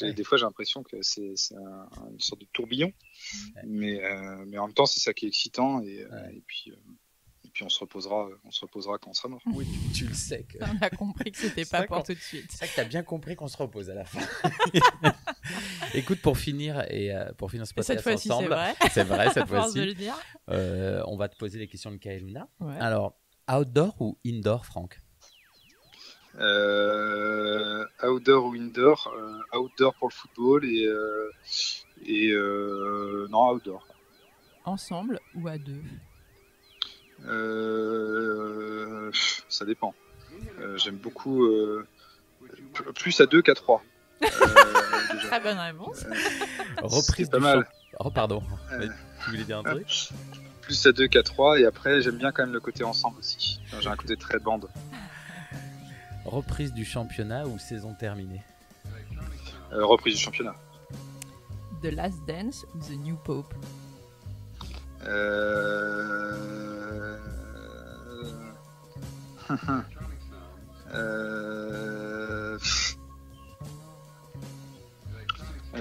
Des fois, j'ai l'impression que c'est une sorte de tourbillon, mais en même temps, c'est ça qui est excitant, et puis on se reposera quand on sera mort. Oui, tu le sais. On a compris que c'était pas pour tout de suite. C'est ça que tu as bien compris qu'on se repose à la fin. Écoute, pour finir ce podcast cette fois-ci, ensemble, c'est vrai cette fois-ci, de le dire. On va te poser les questions de Kaeluna. Ouais. Alors, outdoor ou indoor, Franck? Outdoor ou indoor, outdoor pour le football et non, outdoor. Ensemble ou à deux? Ça dépend. J'aime beaucoup plus à deux qu'à trois. Très bonne réponse. Reprise pas mal. Oh pardon, tu voulais dire un truc? Plus à deux qu'à trois, et après j'aime bien quand même le côté ensemble aussi. J'ai un côté très bande. Reprise du championnat ou saison terminée? Reprise du championnat. The Last Dance ou The New Pope?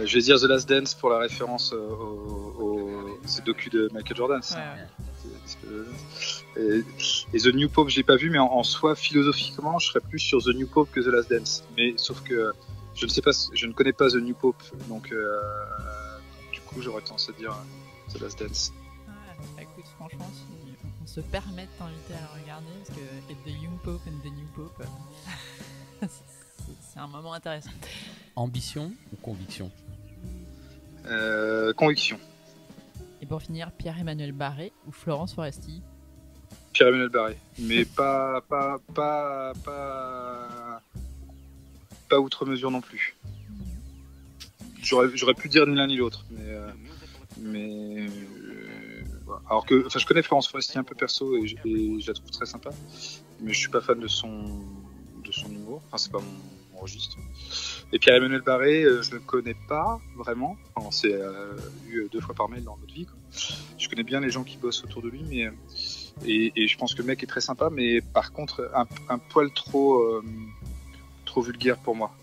Je vais dire The Last Dance pour la référence au docu de Michael Jordan. Et The New Pope, je l'ai pas vu, mais en soi, philosophiquement, je serais plus sur The New Pope que The Last Dance. Mais sauf que je ne connais pas The New Pope, donc du coup, j'aurais tendance à dire The Last Dance. Ouais, écoute, franchement, si on se permet de t'inviter à le regarder, parce que The Young Pope and The New Pope, c'est un moment intéressant. Ambition ou conviction? Conviction. Et pour finir, Pierre-Emmanuel Barré ou Florence Foresti? Pierre-Emmanuel Barré, mais pas outre mesure non plus. J'aurais pu dire ni l'un ni l'autre, mais voilà. Alors que, je connais Florence Foresti un peu perso et je la trouve très sympa, mais je suis pas fan de son humour. Enfin, c'est pas mon registre. Et Pierre-Emmanuel Barré, je le connais pas vraiment. Enfin, on s'est eu 2 fois par mail dans notre vie, quoi. Je connais bien les gens qui bossent autour de lui, mais et je pense que le mec est très sympa, mais par contre un poil trop vulgaire pour moi.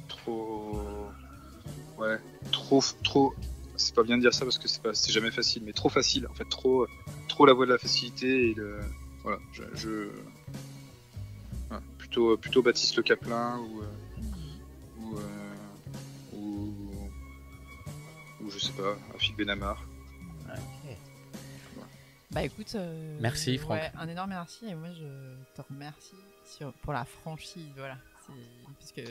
Trop. C'est pas bien de dire ça parce que c'est jamais facile, mais trop facile en fait, trop la voie de la facilité et voilà. Voilà, plutôt Baptiste Le Caplin ou je sais pas, Philippe Benamar. Okay. Bah écoute, merci Franck. Ouais, un énorme merci, et moi je te remercie pour la franchise, voilà. Parce que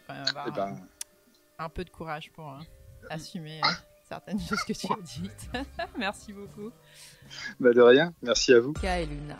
faut avoir un peu de courage pour assumer certaines choses que tu as dites. Merci beaucoup. Bah de rien, merci à vous. Kaeluna.